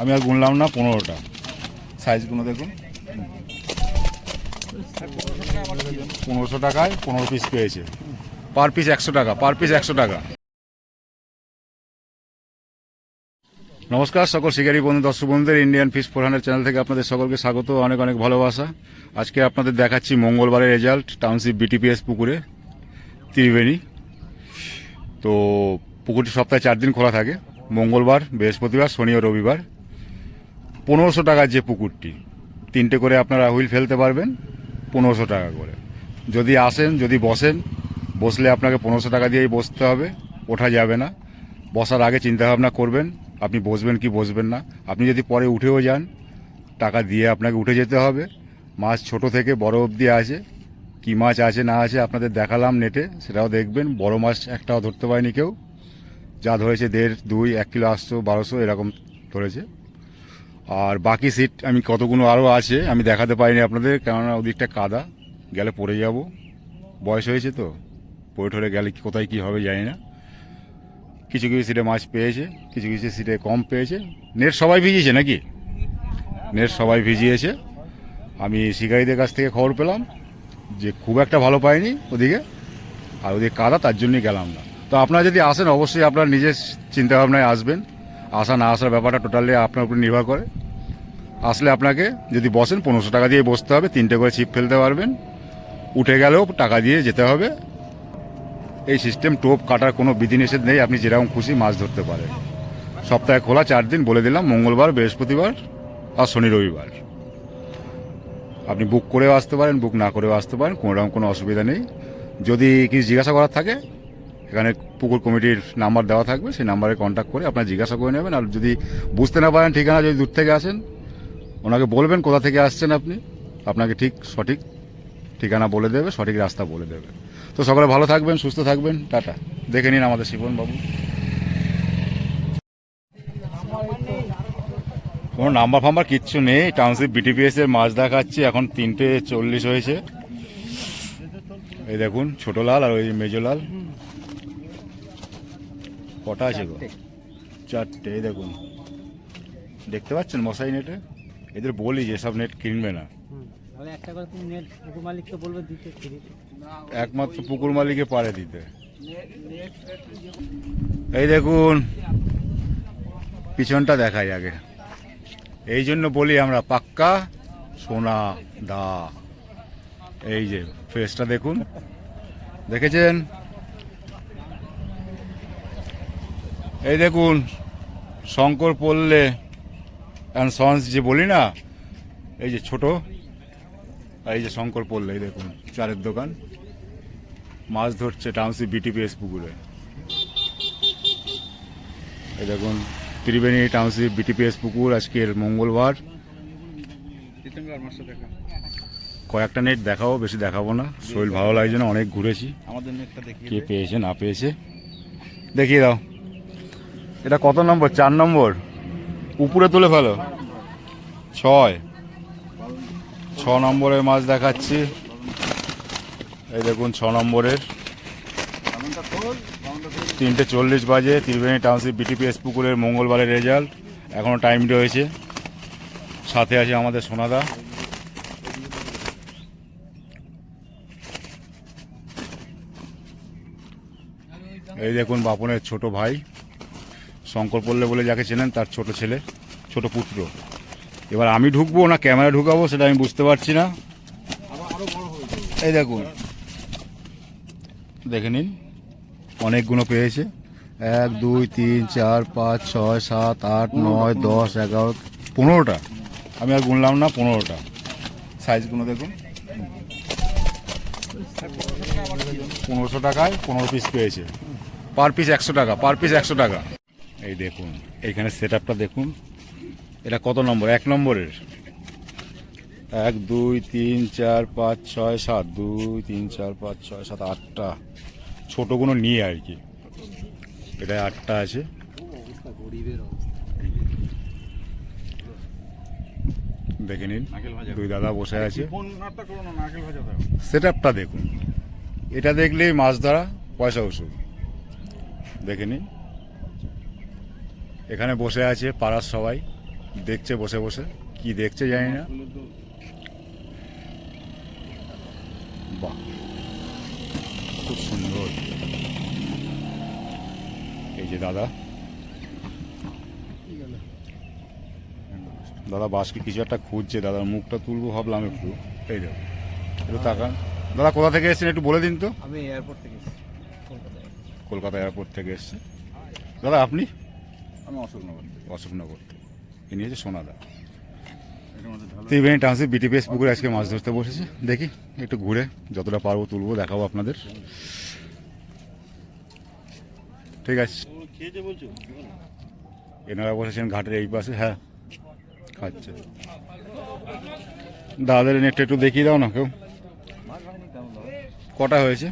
আমি আর গুনলাম না, 15টা। সাইজগুলো দেখুন, 1500 টাকায় 15 পিস পেয়েছে। পার পিস 100 টাকা, পার পিস 100 টাকা। নমস্কার সকল শিকারী বন্ধু, দর্শক বন্ধুদের ইন্ডিয়ান ফিশ ফোরহানের চ্যানেল থেকে আপনাদের সকলকে স্বাগত, অনেক অনেক ভালোবাসা। আজকে আপনাদের দেখাচ্ছি মঙ্গলবারের রেজাল্ট টাউনশিপ বিটিপিএস পুকুরে ত্রিবেণী। তো পুকুরটি সপ্তাহে 4 দিন খোলা থাকে, মঙ্গলবার, বৃহস্পতিবার, শনি ও রবিবার। 1500 টাকার যে পুকুরটি, 3টে করে আপনারা হুইল ফেলতে পারবেন 1500 টাকা করে। যদি আসেন, যদি বসেন, বসলে আপনাকে 1500 টাকা দিয়েই বসতে হবে, ওঠা যাবে না। বসার আগে চিন্তাভাবনা করবেন আপনি বসবেন কি বসবেন না। আপনি যদি পরে উঠেও যান, টাকা দিয়ে আপনাকে উঠে যেতে হবে। মাছ ছোট থেকে বড় অবধি আছে, কী মাছ আছে না আছে আপনাদের দেখালাম নেটে, সেটাও দেখবেন। বড় মাছ একটাও ধরতে পারেনি কেউ, যা ধরেছে 1.5, 2, 1 কিলো 800, 1200 এরকম ধরেছে। আর বাকি সিট আমি কতগুলো আরও আছে আমি দেখাতে পারিনি আপনাদের, কেননা ওদিকটা কাদা, গেলে পড়ে যাব। বয়স হয়েছে তো, পড়ে ঠরে গেলে কোথায় কী হবে জানি না। কিছু কিছু সিটে মাছ পেয়েছে, কিছু কিছু সিটে কম পেয়েছে। নেট সবাই ভিজিয়েছে নাকি? নেট সবাই ভিজিয়েছে। আমি শিকারীদের কাছ থেকে খবর পেলাম যে খুব একটা ভালো পাইনি ওদিকে, আর ওদিকে কাদা, তার জন্যই গেলাম না। তো আপনারা যদি আসেন, অবশ্যই আপনার নিজের চিন্তাভাবনায় আসবেন। আসা না আসার ব্যাপারটা টোটালি আপনার উপর নির্ভর করে। আসলে আপনাকে যদি বসেন 1500 টাকা দিয়ে বসতে হবে, 3টে করে ছিপ ফেলতে পারবেন। উঠে গেলেও টাকা দিয়ে যেতে হবে। এই সিস্টেম, টোপ কাটার কোনো বিধিনিষেধ নেই, আপনি যেরকম খুশি মাছ ধরতে পারেন। সপ্তাহে খোলা 4 দিন বলে দিলাম, মঙ্গলবার, বৃহস্পতিবার আর শনি রবিবার। আপনি বুক করেও আসতে পারেন, বুক না করেও আসতে পারেন, কোনোরকম কোনো অসুবিধা নেই। যদি কিছু জিজ্ঞাসা করার থাকে, এখানে পুকুর কমিটির নাম্বার দেওয়া থাকবে, সেই নাম্বারে কন্ট্যাক্ট করে আপনারা জিজ্ঞাসা করে নেবেন। আর যদি বুঝতে না পারেন ঠিকানা, যদি দূর থেকে আসেন, ওনাকে বলবেন কোথা থেকে আসছেন আপনি, আপনাকে ঠিক সঠিক ঠিকানা বলে দেবে, সঠিক রাস্তা বলে দেবে। তো সকলে ভালো থাকবেন, সুস্থ থাকবেন, টাটা। দেখে নিন আমাদের শিবন বাবু। কোনো নাম্বার ফাম্বার কিচ্ছু নেই, টাউনশিপ বিটিপিএস এর মাছ দেখাচ্ছি। এখন 3:40 হয়েছে। এই দেখুন ছোট লাল আর ওই মেজো লাল। কটা আছে গো? 4টে। এই দেখুন, দেখতে পাচ্ছেন মশাই নেটে। এদের বলি যে সব নেট কিনবে না, একমাত্র পুকুর মালিকে পারে দিতে। এই দেখুন পিছনটা দেখাই আগে, এই জন্য বলি আমরা পাক্কা সোনা দা। এই যে ফেসটা দেখুন, দেখেছেন? এই দেখুন শঙ্কর পড়লে অ্যান্ড সন্স যে বলি না, এই যে ছোট, এই যে শঙ্কর পড়লে, এই দেখুন চারের দোকান মাছ ধরছে টাউনশিপ বিটিপিএস পুকুরে। এই দেখুন ত্রিবেণী টাউনশিপ বিটিপিএস পুকুর, আজকের মঙ্গলবার। কয়েকটা নেট দেখাবো, বেশি দেখাবো না, শরীর ভালো লাগছে না, অনেক ঘুরেছি। কে পেয়েছে না পেয়েছে দেখিয়ে দাও। এটা কত নম্বর? 4 নম্বর। উপরে তুলে ফেলো। 6 নম্বরের মাছ দেখাচ্ছি। এই দেখুন 6 নম্বরের। 3:40 বাজে, ত্রিবেণী টাউনশিপ বিটিপিএস পুকুরের মঙ্গলবারের রেজাল্ট। এখনও টাইম রয়েছে। সাথে আছে আমাদের সোনাদা। এই দেখুন বাপনের ছোট ভাই, শঙ্কর পল্লে বলে যাকে চেনেন, তার ছোট ছেলে, ছোট পুত্র। এবার আমি ঢুকবো না ক্যামেরা ঢুকাবো সেটা আমি বুঝতে পারছি না। এই দেখুন, দেখে নিন, অনেকগুলো পেয়েছে। 1, 2, 3, 4, 5, 6, 7, 8, 9, 10, 11, 15টা। আমি আর গুনলাম না, 15টা। সাইজগুলো দেখুন, 1500 টাকায় 15 পিস পেয়েছে। পার পিস 100 টাকা, পার পিস 100 টাকা। এই দেখুন এইখানে সেট আপটা দেখুন, এটা কত নম্বর? 1 নম্বরের। 1, 2, 3, 4, 5, 6, 7, 2, 3, 4, 5, 6, 7, 8টা ছোটগুলো নিয়ে আর কি। এটা 8টা আছে। দেখে নিন, 2 দাদা বসে আছে। সেট আপটা দেখুন, এটা দেখলেই মাছ ধরা পয়সা ওষুধ। দেখে নিন, এখানে বসে আছে পাড়ার সবাই, দেখছে বসে বসে, কি দেখছে জানি না। বাহ, খুব সুন্দর। এই যে দাদা, দাদা বাসকে কিছু একটা খুঁজছে, দাদার মুখটা তুলবো ভাবলাম একটু। এই দেখো, একটু তাকান। দাদা কোথা থেকে এসেছেন একটু বলে দিন তো। আমি এয়ারপোর্ট থেকে এসেছি, কলকাতায়। কলকাতা এয়ারপোর্ট থেকে এসছে। দাদা আপনি? আমি অশোকনগর থেকে। অশোকনগর থেকে। ইনি হচ্ছে সোনাদা। ত্রিবেণী টাউনশিপ বিটিপিএস পুকুরে আজকে মাছ ধরতে বসেছে। দেখি একটু ঘুরে যতটা পারবো তুলবো, দেখাবো আপনাদের। ঠিক আছে। এনারা বসেছেন ঘাটের এই পাশে। হ্যাঁ, খাচ্ছে। দাদাদের নেটটা একটু দেখিয়ে দাও না কেউ। কটা হয়েছে?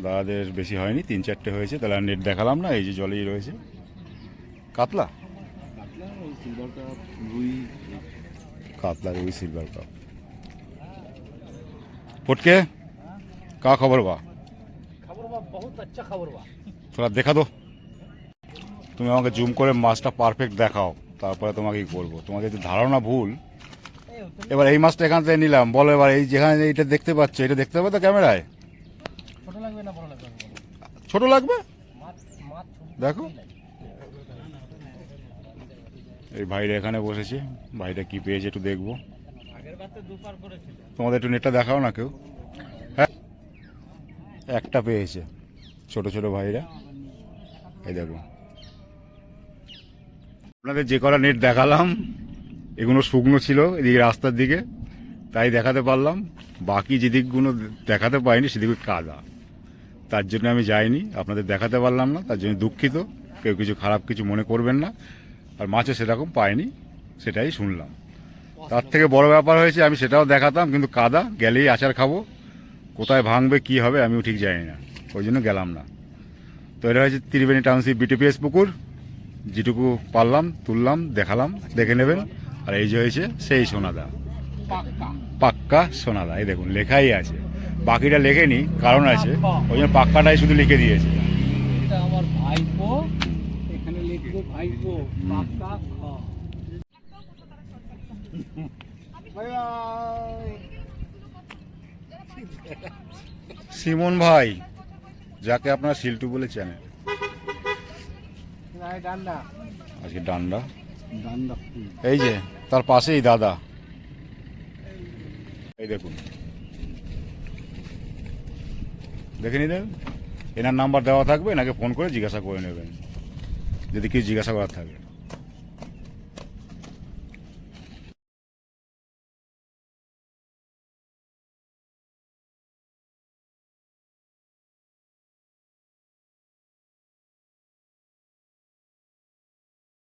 দাদাদের বেশি হয়নি, 3-4টে হয়েছে। তাহলে আর নেট দেখালাম না, এই যে জলেই রয়েছে। কাতলা, कातला रुई सिल्वर का। फुटके का खबर बा? খবর বা বহুত আচ্ছা খবর বা। थोड़ा देखा दो। তুমি আমাকে জুম করে মাছটা পারফেক্ট দেখাও, তারপরে তোমাকে কি করবো। তোমাকে যদি ধারণা ভুল। এবার এই মাছটা এখান থেকে নিলাম, বলো এবার এই যেখানে এইটা দেখতে পাচ্ছ, এটা দেখতে পাবে তো ক্যামেরায়? ছোট লাগবে না বড় লাগবে? ছোট লাগবে, মাছ মাছ দেখো। এই ভাইরা এখানে বসেছে, ভাইটা কি পেয়েছে একটু দেখবো। আগের বাতে দুপার করেছিল। তোমাদের একটু নেটটা দেখাও না কেউ। হ্যাঁ, একটা পেয়েছে ছোট ছোট ভাইরা। এই দেখো, আপনাদের যে কটা নেট দেখালাম এগুলো শুকনো ছিল এদিকে রাস্তার দিকে, তাই দেখাতে পারলাম। বাকি যেদিকগুলো দেখাতে পারিনি সেদিকে কাদা, তার জন্য আমি যাইনি, আপনাদের দেখাতে পারলাম না, তার জন্য দুঃখিত। কেউ কিছু খারাপ কিছু মনে করবেন না। আর মাছও সেরকম পাইনি, সেটাই শুনলাম। তার থেকে বড় ব্যাপার হয়েছে, আমি সেটাও দেখাতাম, কিন্তু কাদা, গেলেই আচার খাবো, কোথায় ভাঙবে কি হবে আমিও ঠিক জানি না, ওই জন্য গেলাম না। তো এটা হচ্ছে ত্রিবেণী টাউনশিপ বিটিপিএস পুকুর। যেটুকু পারলাম তুললাম, দেখালাম, দেখে নেবেন। আর এই যে হয়েছে সেই সোনাদা, পাক্কা সোনাদা। এই দেখুন লেখাই আছে, বাকিটা লেখেনি, কারণ আছে, ওই জন্য পাক্কাটাই শুধু লিখে দিয়েছে। এটা আমার ভাইপো, এখানে লিখবো ভাইপো পাক্কা খ। Bye bye. সিমন ভাই, যাকে আপনারা শিল্টু বলে চেনেন, ডান্ডা আজকে ডান্ডা। ডান্ডা এই যে তার পাশেই দাদা, এই দেখুন, দেখে নিলেন। এনার নাম্বার দেওয়া থাকবে, এনাকে ফোন করে জিজ্ঞাসা করে নেবেন যদি কিছু জিজ্ঞাসা করার থাকে।